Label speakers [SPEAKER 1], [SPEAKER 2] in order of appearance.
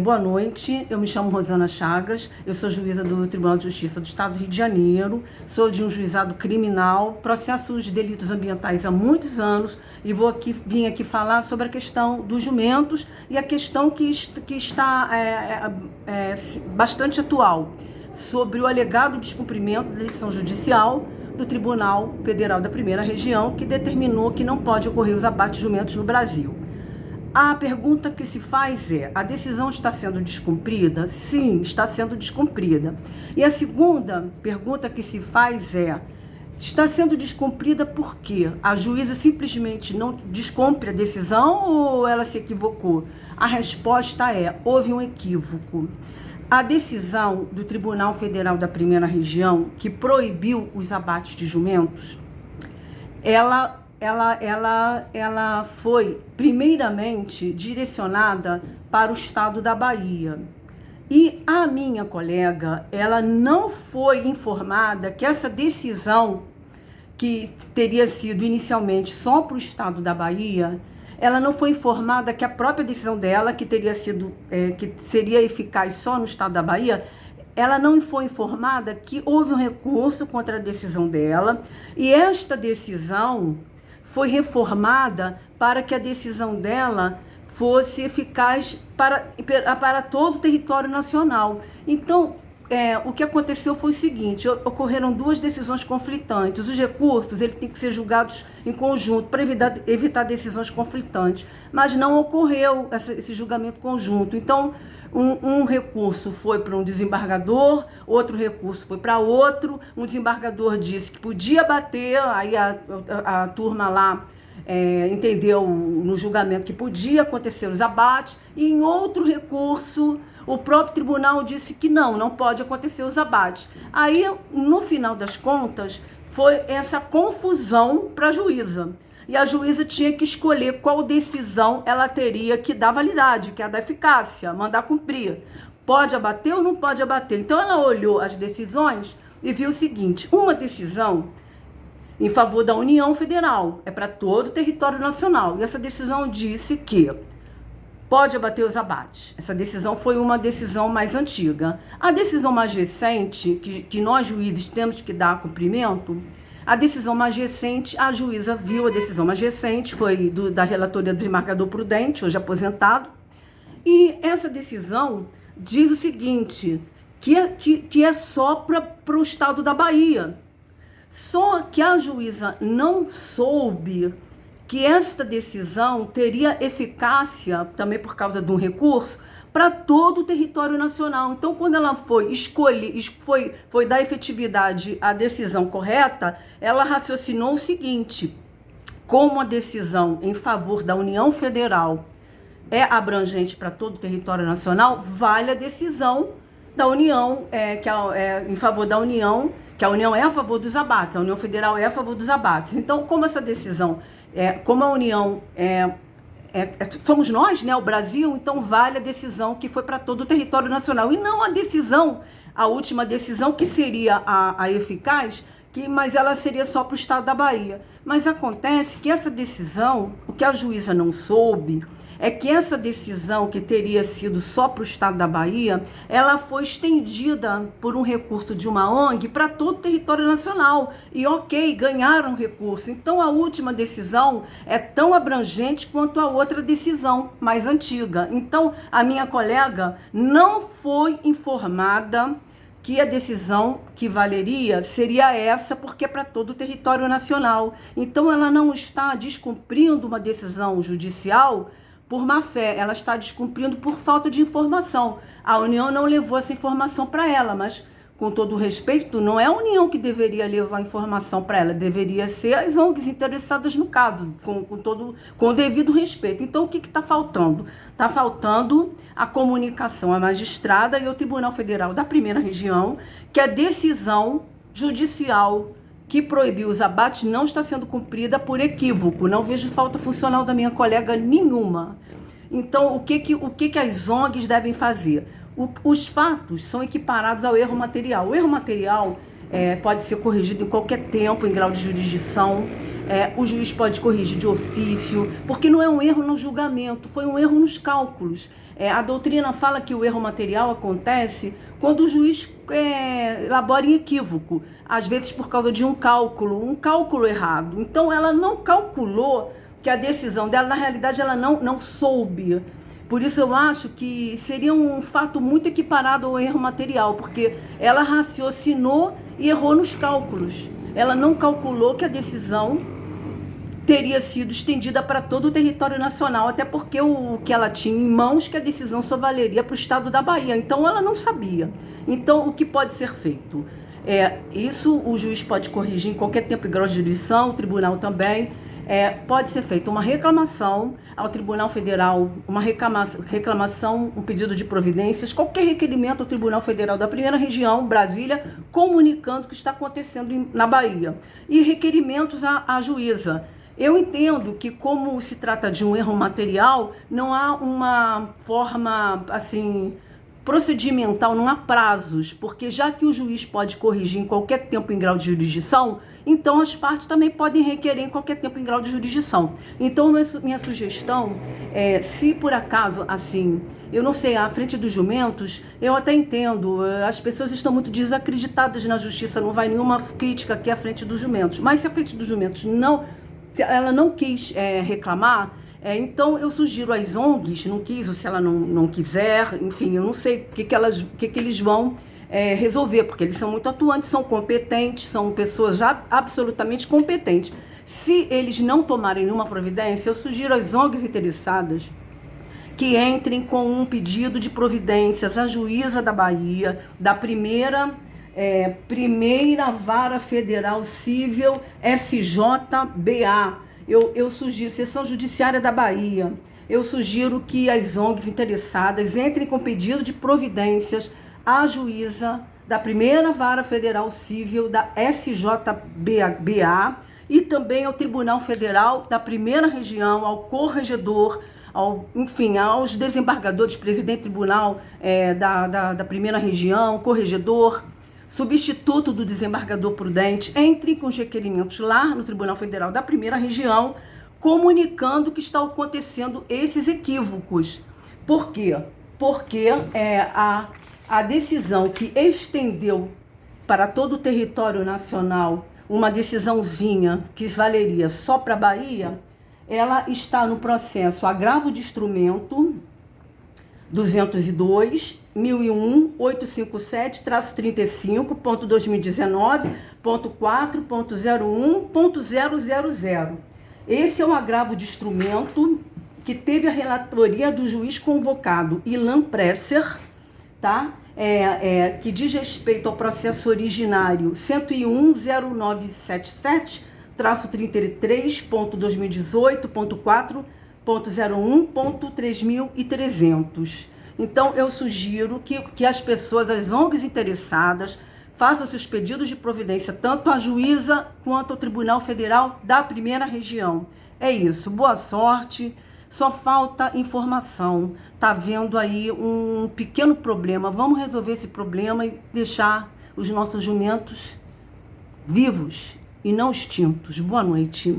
[SPEAKER 1] Boa noite, eu me chamo Rosana Chagas, eu sou juíza do Tribunal de Justiça do Estado do Rio de Janeiro, sou de um juizado criminal, processo de delitos ambientais há muitos anos e vim aqui falar sobre a questão dos jumentos e a questão que está bastante atual, sobre o alegado descumprimento da decisão judicial do Tribunal Federal da Primeira Região, que determinou que não pode ocorrer os abates de jumentos no Brasil. A pergunta que se faz é: a decisão está sendo descumprida? Sim, está sendo descumprida. E a segunda pergunta que se faz é: está sendo descumprida por quê? A juíza simplesmente não descumpre a decisão ou ela se equivocou? A resposta é: houve um equívoco. A decisão do Tribunal Federal da Primeira Região, que proibiu os abates de jumentos, ela foi primeiramente direcionada para o estado da Bahia. E a minha colega, ela não foi informada que essa decisão, que teria sido inicialmente só para o estado da Bahia, ela não foi informada que a própria decisão dela, que teria sido, que seria eficaz só no estado da Bahia, ela não foi informada que houve um recurso contra a decisão dela, e esta decisão foi reformada para que a decisão dela fosse eficaz para todo o território nacional. Então, o que aconteceu foi o seguinte: ocorreram duas decisões conflitantes. Os recursos têm que ser julgados em conjunto para evitar decisões conflitantes, mas não ocorreu esse julgamento conjunto. Então, um recurso foi para um desembargador, outro recurso foi para outro. Um desembargador disse que podia bater, aí a turma lá entendeu no julgamento que podia acontecer os abates, e em outro recurso o próprio tribunal disse que não pode acontecer os abates. Aí, no final das contas, foi essa confusão para a juíza. E a juíza tinha que escolher qual decisão ela teria que dar validade, que é a da eficácia, mandar cumprir. Pode abater ou não pode abater? Então, ela olhou as decisões e viu o seguinte: uma decisão em favor da União Federal, é para todo o território nacional. E essa decisão disse que pode abater os abates. Essa decisão foi uma decisão mais antiga. A decisão mais recente, que nós juízes temos que dar cumprimento, a decisão mais recente, a juíza viu a decisão mais recente, foi da relatoria do desembargador Prudente, hoje aposentado, e essa decisão diz o seguinte, que é só para o estado da Bahia. Só que a juíza não soube que esta decisão teria eficácia, também por causa de um recurso, para todo o território nacional. Então, quando ela foi dar efetividade à decisão correta, ela raciocinou o seguinte: como a decisão em favor da União Federal é abrangente para todo o território nacional, vale a decisão da União, em favor da União, que a União é a favor dos abates, a União Federal é a favor dos abates. Então, como essa decisão, como a União somos nós, né, o Brasil, então vale a decisão que foi para todo o território nacional, e não a última decisão, que seria a eficaz, mas ela seria só para o estado da Bahia. Mas acontece que essa decisão, o que a juíza não soube, é que essa decisão, que teria sido só para o estado da Bahia, ela foi estendida por um recurso de uma ONG para todo o território nacional. E ganharam recurso. Então, a última decisão é tão abrangente quanto a outra decisão mais antiga. Então, a minha colega não foi informada que a decisão que valeria seria essa, porque é para todo o território nacional. Então, ela não está descumprindo uma decisão judicial por má fé, ela está descumprindo por falta de informação. A União não levou essa informação para ela, mas, com todo o respeito, não é a União que deveria levar a informação para ela, deveria ser as ONGs interessadas no caso, com o devido respeito. Então, o que está faltando? Está faltando a comunicação à magistrada e ao Tribunal Federal da Primeira Região, que a decisão judicial que proibiu os abates não está sendo cumprida por equívoco. Não vejo falta funcional da minha colega nenhuma. Então, o que as ONGs devem fazer? Os fatos são equiparados ao erro material. O erro material pode ser corrigido em qualquer tempo, em grau de jurisdição. O juiz pode corrigir de ofício, porque não é um erro no julgamento, foi um erro nos cálculos. A doutrina fala que o erro material acontece quando o juiz elabora em equívoco, às vezes por causa de um cálculo errado. Então ela não calculou que a decisão dela, na realidade, ela não soube. Por isso eu acho que seria um fato muito equiparado ao erro material, porque ela raciocinou e errou nos cálculos. Ela não calculou que a decisão teria sido estendida para todo o território nacional, até porque o que ela tinha em mãos, que a decisão só valeria para o estado da Bahia. Então ela não sabia. Então o que pode ser feito? Isso o juiz pode corrigir em qualquer tempo e grau de jurisdição, o tribunal também. Pode ser feita uma reclamação ao Tribunal Federal, uma reclamação, um pedido de providências, qualquer requerimento ao Tribunal Federal da Primeira Região, Brasília, comunicando o que está acontecendo na Bahia. E requerimentos à juíza. Eu entendo que, como se trata de um erro material, não há uma forma, assim, procedimental, não há prazos, porque já que o juiz pode corrigir em qualquer tempo em grau de jurisdição, então as partes também podem requerer em qualquer tempo em grau de jurisdição. Então, minha sugestão se por acaso, assim, eu não sei, à frente dos jumentos, eu até entendo, as pessoas estão muito desacreditadas na justiça, não vai nenhuma crítica aqui à frente dos jumentos, mas se a frente dos jumentos ela não quis reclamar, então eu sugiro às ONGs, não quis, ou se ela não quiser, enfim, eu não sei o que eles vão resolver, porque eles são muito atuantes, são competentes, são pessoas absolutamente competentes. Se eles não tomarem nenhuma providência, eu sugiro às ONGs interessadas que entrem com um pedido de providências à juíza da Bahia, da primeira Vara Federal Civil SJBA. Eu sugiro, Seção Judiciária da Bahia, eu sugiro que as ONGs interessadas entrem com pedido de providências à juíza da primeira Vara Federal Civil da SJBA e também ao Tribunal Federal da Primeira Região, ao corregedor, aos desembargadores, presidente do tribunal da Primeira Região, corregedor, substituto do desembargador prudente, entre com os requerimentos lá no Tribunal Federal da Primeira Região, comunicando que está acontecendo esses equívocos. Por quê? Porque a decisão que estendeu para todo o território nacional uma decisãozinha que valeria só para a Bahia, ela está no processo agravo de instrumento 202.857-35.2019.4.01.000. Esse é um agravo de instrumento que teve a relatoria do juiz convocado Ilan Presser, tá? Que diz respeito ao processo originário 101.097.33.2018.4.01.3300. Então, eu sugiro que as pessoas, as ONGs interessadas, façam seus pedidos de providência tanto à juíza quanto ao Tribunal Federal da Primeira Região. É isso, boa sorte. Só falta informação. Tá vendo aí um pequeno problema. Vamos resolver esse problema e deixar os nossos jumentos vivos e não extintos. Boa noite.